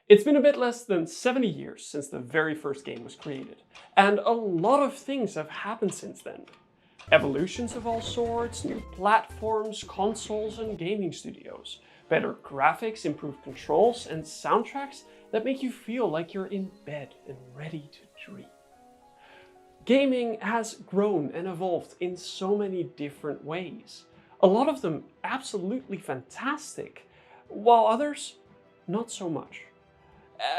It's been a bit less than 70 years since the very first game was created, and a lot of things have happened since then. Evolutions of all sorts, new platforms, consoles, and gaming studios, better graphics, improved controls, and soundtracks that make you feel like you're in bed and ready to dream. Gaming has grown and evolved in so many different ways. A lot of them absolutely fantastic, while others not so much.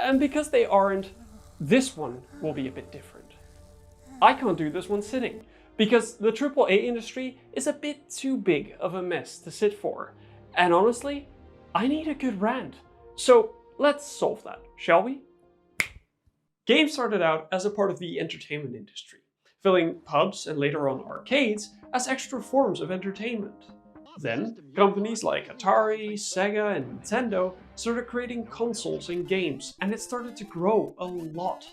And because they aren't, this one will be a bit different. I can't do this one sitting, because the AAA industry is a bit too big of a mess to sit for. And honestly, I need a good rant. So let's solve that, shall we? Games started out as a part of the entertainment industry, filling pubs and later on arcades as extra forms of entertainment. Then, companies like Atari, Sega, and Nintendo started creating consoles and games, and it started to grow a lot.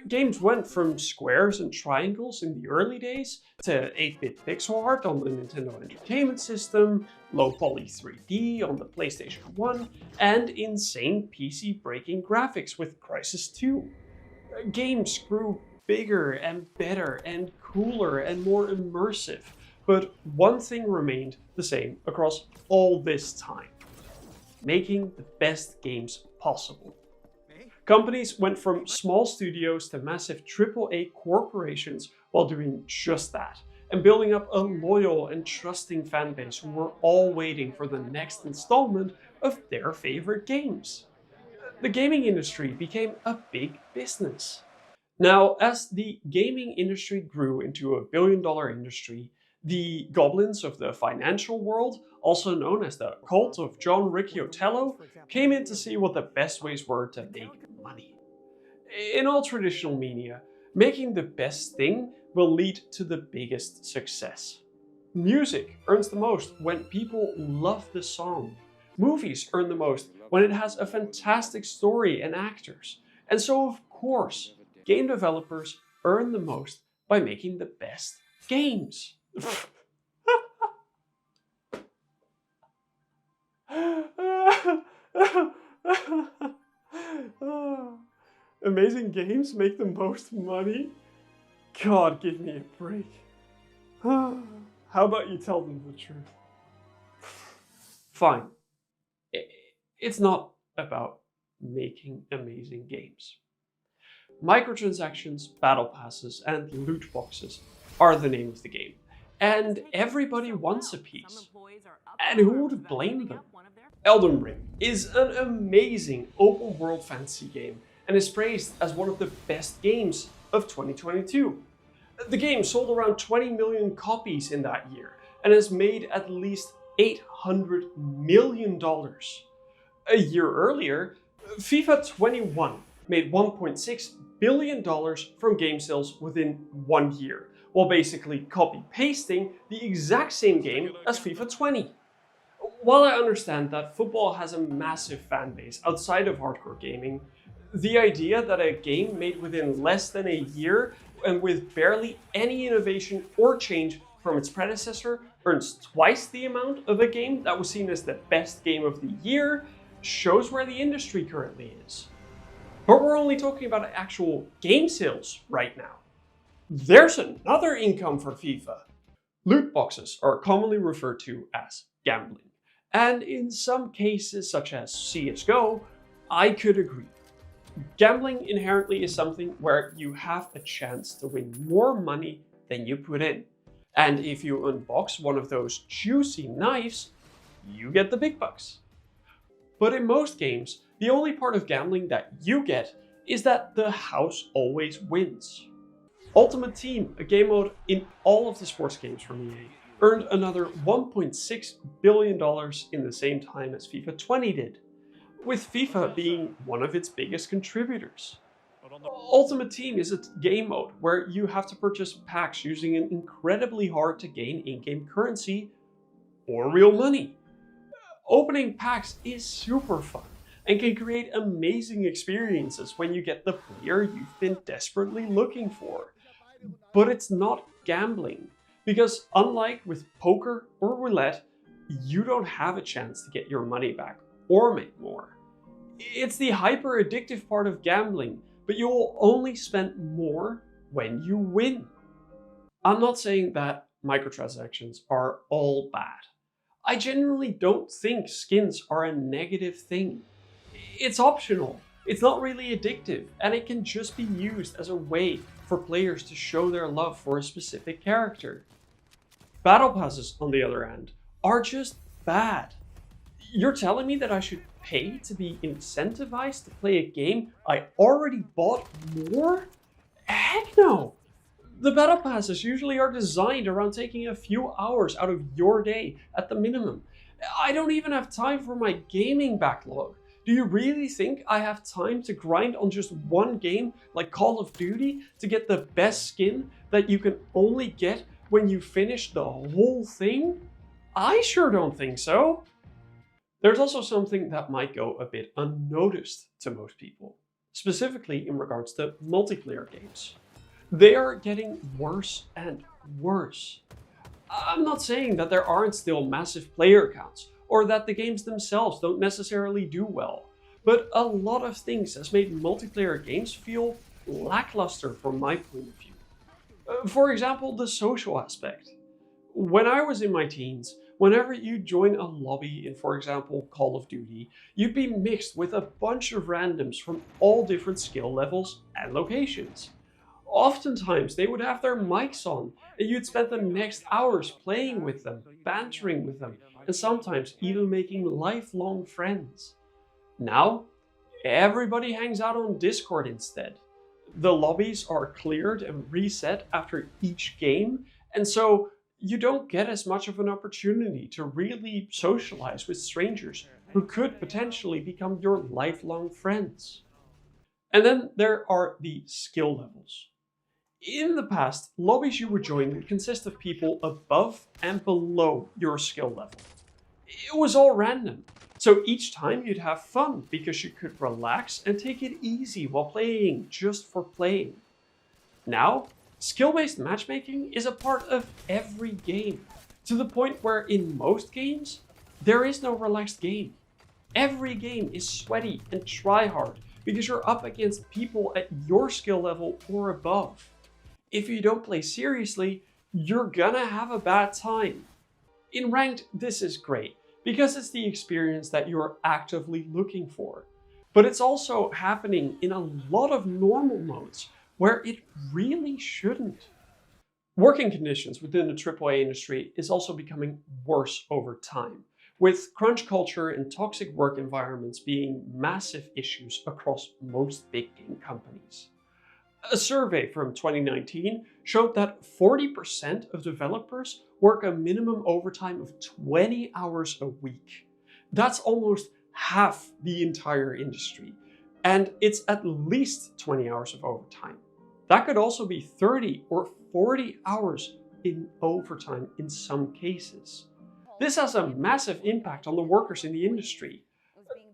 Games went from squares and triangles in the early days to 8-bit pixel art on the Nintendo Entertainment System, low-poly 3D on the PlayStation 1, and insane PC-breaking graphics with Crysis 2. Games grew bigger and better and cooler and more immersive, but one thing remained the same across all this time: making the best games possible. Companies went from small studios to massive AAA corporations while doing just that, and building up a loyal and trusting fan base who were all waiting for the next installment of their favorite games. The gaming industry became a big business. Now, as the gaming industry grew into a billion-dollar industry, the goblins of the financial world, also known as the cult of John Ricciotello, came in to see what the best ways were to make money. In all traditional media, making the best thing will lead to the biggest success. Music earns the most when people love the song. Movies earn the most when it has a fantastic story and actors. And so, of course, game developers earn the most by making the best games. Amazing games make the most money? God, give me a break. How about you tell them the truth? Fine. It's not about making amazing games. Microtransactions, battle passes, and loot boxes are the name of the game. And everybody wants a piece. And who would blame them? Elden Ring is an amazing open world fantasy game and is praised as one of the best games of 2022. The game sold around 20 million copies in that year and has made at least $800 million. A year earlier, FIFA 21 made $1.6 billion from game sales within 1 year, while basically copy-pasting the exact same game as FIFA 20. While I understand that football has a massive fan base outside of hardcore gaming, the idea that a game made within less than a year and with barely any innovation or change from its predecessor earns twice the amount of a game that was seen as the best game of the year shows where the industry currently is. But we're only talking about actual game sales right now. There's another income for FIFA. Loot boxes are commonly referred to as gambling. And in some cases, such as CSGO, I could agree. Gambling inherently is something where you have a chance to win more money than you put in. And if you unbox one of those juicy knives, you get the big bucks. But in most games, the only part of gambling that you get is that the house always wins. Ultimate Team, a game mode in all of the sports games from EA, earned another $1.6 billion in the same time as FIFA 20 did, with FIFA being one of its biggest contributors. Ultimate Team is a game mode where you have to purchase packs using an incredibly hard to gain in-game currency or real money. Opening packs is super fun and can create amazing experiences when you get the player you've been desperately looking for. But it's not gambling, because unlike with poker or roulette, you don't have a chance to get your money back or make more. It's the hyper addictive part of gambling, but you will only spend more when you win. I'm not saying that microtransactions are all bad. I genuinely don't think skins are a negative thing. It's optional, it's not really addictive, and it can just be used as a way for players to show their love for a specific character. Battle passes, on the other hand, are just bad. You're telling me that I should pay to be incentivized to play a game I already bought more? Heck no! The battle passes usually are designed around taking a few hours out of your day at the minimum. I don't even have time for my gaming backlog. Do you really think I have time to grind on just one game like Call of Duty to get the best skin that you can only get when you finish the whole thing? I sure don't think so. There's also something that might go a bit unnoticed to most people, specifically in regards to multiplayer games. They are getting worse and worse. I'm not saying that there aren't still massive player counts, or that the games themselves don't necessarily do well, but a lot of things has made multiplayer games feel lackluster from my point of view. For example, the social aspect. When I was in my teens, whenever you join a lobby in, for example, Call of Duty, you'd be mixed with a bunch of randoms from all different skill levels and locations. Oftentimes, they would have their mics on, and you'd spend the next hours playing with them, bantering with them, and sometimes even making lifelong friends. Now, everybody hangs out on Discord instead. The lobbies are cleared and reset after each game, and so you don't get as much of an opportunity to really socialize with strangers who could potentially become your lifelong friends. And then there are the skill levels. In the past, lobbies you would join would consist of people above and below your skill level. It was all random, so each time you'd have fun because you could relax and take it easy while playing just for playing. Now, skill-based matchmaking is a part of every game, to the point where in most games, there is no relaxed game. Every game is sweaty and try-hard because you're up against people at your skill level or above. If you don't play seriously, you're gonna have a bad time. In ranked, this is great, because it's the experience that you're actively looking for. But it's also happening in a lot of normal modes, where it really shouldn't. Working conditions within the AAA industry is also becoming worse over time, with crunch culture and toxic work environments being massive issues across most big game companies. A survey from 2019 showed that 40% of developers work a minimum overtime of 20 hours a week. That's almost half the entire industry, and it's at least 20 hours of overtime. That could also be 30 or 40 hours in overtime in some cases. This has a massive impact on the workers in the industry.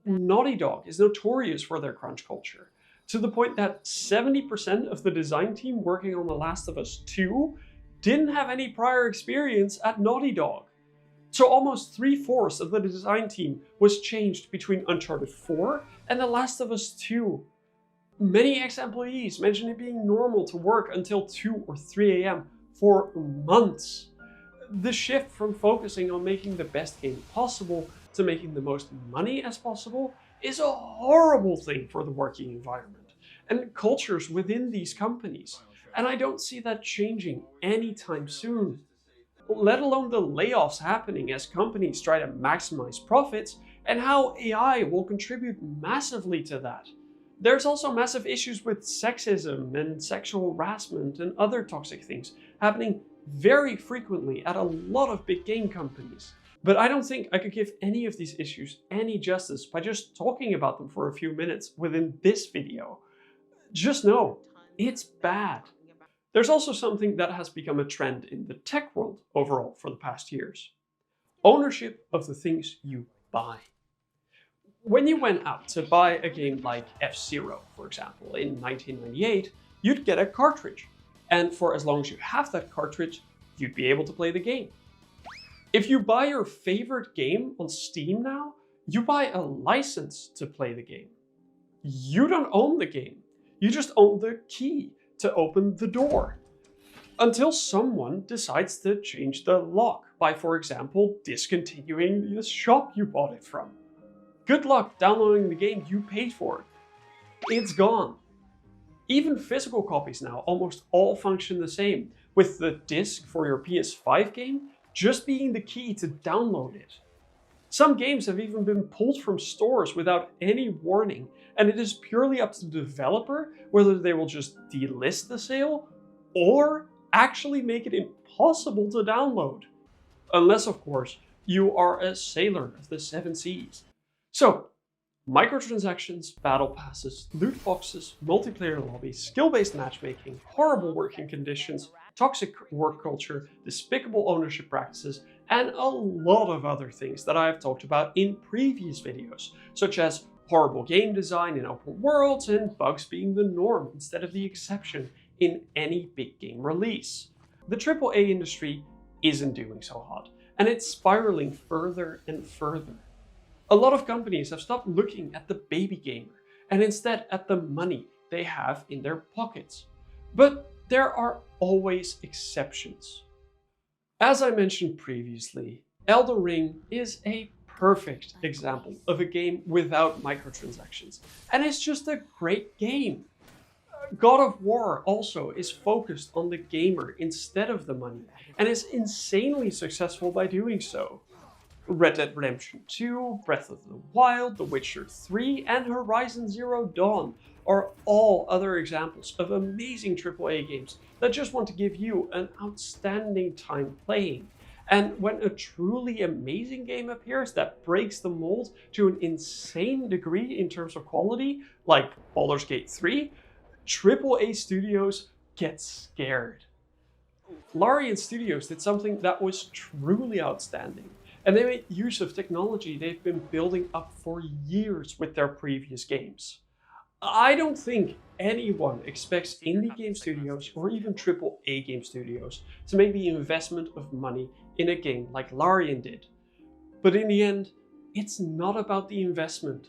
Naughty Dog is notorious for their crunch culture, to the point that 70% of the design team working on The Last of Us 2 didn't have any prior experience at Naughty Dog. So almost 3/4 of the design team was changed between Uncharted 4 and The Last of Us 2. Many ex-employees mentioned it being normal to work until 2 or 3 a.m. for months. The shift from focusing on making the best game possible to making the most money as possible is a horrible thing for the working environment and cultures within these companies. And I don't see that changing anytime soon. Let alone the layoffs happening as companies try to maximize profits, and how AI will contribute massively to that. There's also massive issues with sexism and sexual harassment and other toxic things happening very frequently at a lot of big game companies. But I don't think I could give any of these issues any justice by just talking about them for a few minutes within this video. Just know, it's bad. There's also something that has become a trend in the tech world overall for the past years. Ownership of the things you buy. When you went out to buy a game like F-Zero, for example, in 1998, you'd get a cartridge. And for as long as you have that cartridge, you'd be able to play the game. If you buy your favorite game on Steam now, you buy a license to play the game. You don't own the game. You just own the key to open the door. Until someone decides to change the lock by, for example, discontinuing the shop you bought it from. Good luck downloading the game you paid for. It's gone. Even physical copies now almost all function the same, with the disc for your PS5 game just being the key to download it. Some games have even been pulled from stores without any warning, and it is purely up to the developer whether they will just delist the sale or actually make it impossible to download. Unless, of course, you are a sailor of the 7 seas. So, microtransactions, battle passes, loot boxes, multiplayer lobbies, skill-based matchmaking, horrible working conditions, toxic work culture, despicable ownership practices, and a lot of other things that I have talked about in previous videos, such as horrible game design in open worlds and bugs being the norm instead of the exception in any big game release. The AAA industry isn't doing so hot, and it's spiraling further and further. A lot of companies have stopped looking at the baby gamer and instead at the money they have in their pockets. But there are always exceptions. As I mentioned previously, Elden Ring is a perfect example of a game without microtransactions, and it's just a great game. God of War also is focused on the gamer instead of the money, and is insanely successful by doing so. Red Dead Redemption 2, Breath of the Wild, The Witcher 3, and Horizon Zero Dawn are all other examples of amazing AAA games that just want to give you an outstanding time playing. And when a truly amazing game appears that breaks the mold to an insane degree in terms of quality, like Baldur's Gate 3, AAA studios get scared. Larian Studios did something that was truly outstanding, and they made use of technology they've been building up for years with their previous games. I don't think anyone expects indie game studios or even AAA game studios to make the investment of money in a game like Larian did. But in the end, it's not about the investment.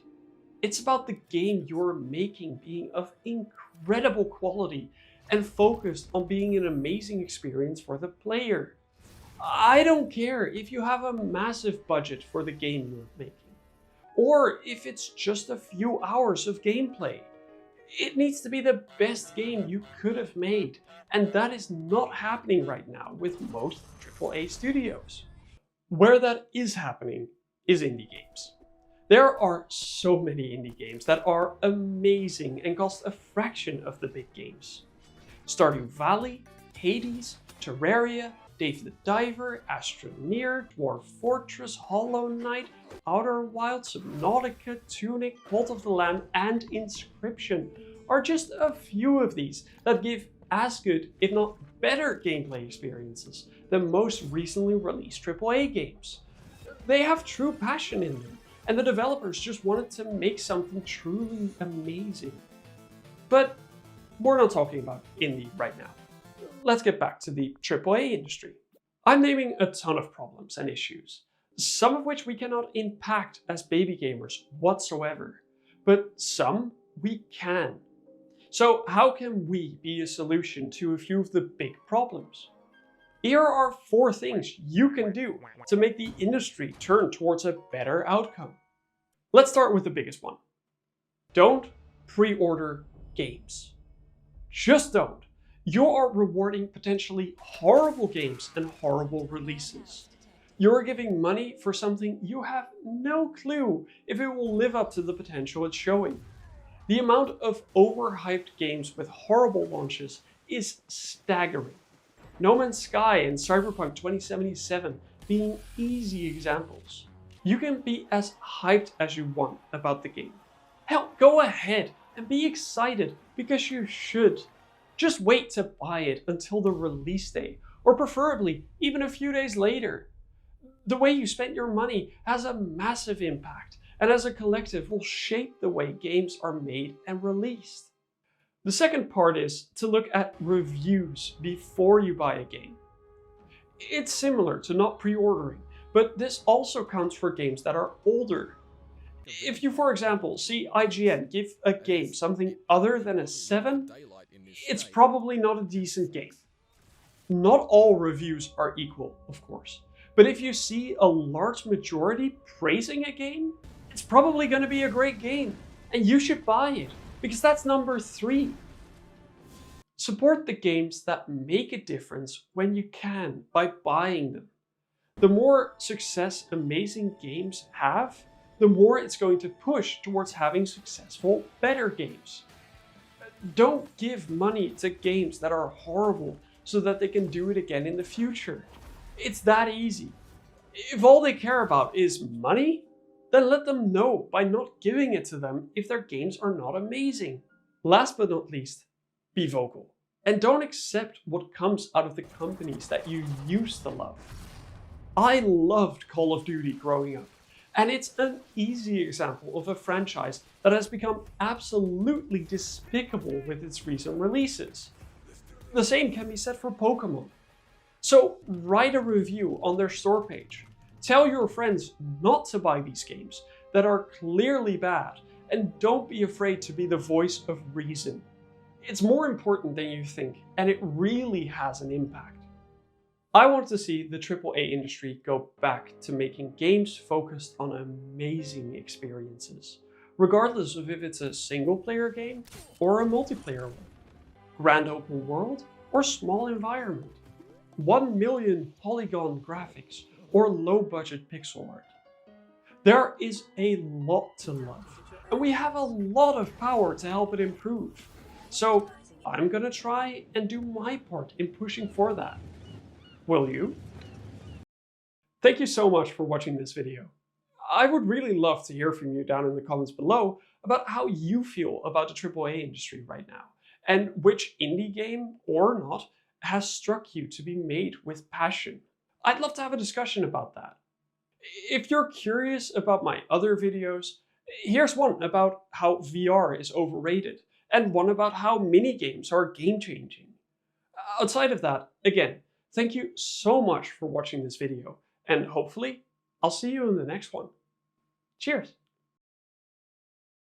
It's about the game you're making being of incredible quality and focused on being an amazing experience for the player. I don't care if you have a massive budget for the game you're making, or if it's just a few hours of gameplay. It needs to be the best game you could have made, and that is not happening right now with most AAA studios. Where that is happening is indie games. There are so many indie games that are amazing and cost a fraction of the big games. Stardew Valley, Hades, Terraria, Dave the Diver, Astroneer, Dwarf Fortress, Hollow Knight, Outer Wilds, Subnautica, Tunic, Cult of the Lamb, and Inscription are just a few of these that give as good, if not better, gameplay experiences than most recently released AAA games. They have true passion in them, and the developers just wanted to make something truly amazing. But we're not talking about indie right now. Let's get back to the AAA industry. I'm naming a ton of problems and issues, some of which we cannot impact as baby gamers whatsoever, but some we can. So how can we be a solution to a few of the big problems? Here are 4 things you can do to make the industry turn towards a better outcome. Let's start with the biggest one. Don't pre-order games. Just don't. You are rewarding potentially horrible games and horrible releases. You're giving money for something you have no clue if it will live up to the potential it's showing. The amount of overhyped games with horrible launches is staggering. No Man's Sky and Cyberpunk 2077 being easy examples. You can be as hyped as you want about the game. Hell, go ahead and be excited because you should. Just wait to buy it until the release day, or preferably even a few days later. The way you spent your money has a massive impact, and as a collective will shape the way games are made and released. The second part is to look at reviews before you buy a game. It's similar to not pre-ordering, but this also counts for games that are older. If you, for example, see IGN give a game something other than a 7, it's probably not a decent game. Not all reviews are equal, of course, but if you see a large majority praising a game, it's probably going to be a great game, and you should buy it, because that's number 3. Support the games that make a difference when you can by buying them. The more success amazing games have, the more it's going to push towards having successful, better games. Don't give money to games that are horrible so that they can do it again in the future. It's that easy. If all they care about is money, then let them know by not giving it to them if their games are not amazing. Last but not least, be vocal. And don't accept what comes out of the companies that you used to love. I loved Call of Duty growing up, and it's an easy example of a franchise that has become absolutely despicable with its recent releases. The same can be said for Pokemon. So write a review on their store page. Tell your friends not to buy these games that are clearly bad, and don't be afraid to be the voice of reason. It's more important than you think, and it really has an impact. I want to see the AAA industry go back to making games focused on amazing experiences, regardless of if it's a single-player game or a multiplayer one, grand open world or small environment, 1 million polygon graphics or low-budget pixel art. There is a lot to love, and we have a lot of power to help it improve. So I'm gonna try and do my part in pushing for that. Will you? Thank you so much for watching this video. I would really love to hear from you down in the comments below about how you feel about the AAA industry right now, and which indie game or not has struck you to be made with passion. I'd love to have a discussion about that. If you're curious about my other videos, here's one about how VR is overrated, and one about how minigames are game-changing. Outside of that, again, thank you so much for watching this video, and hopefully, I'll see you in the next one. Cheers!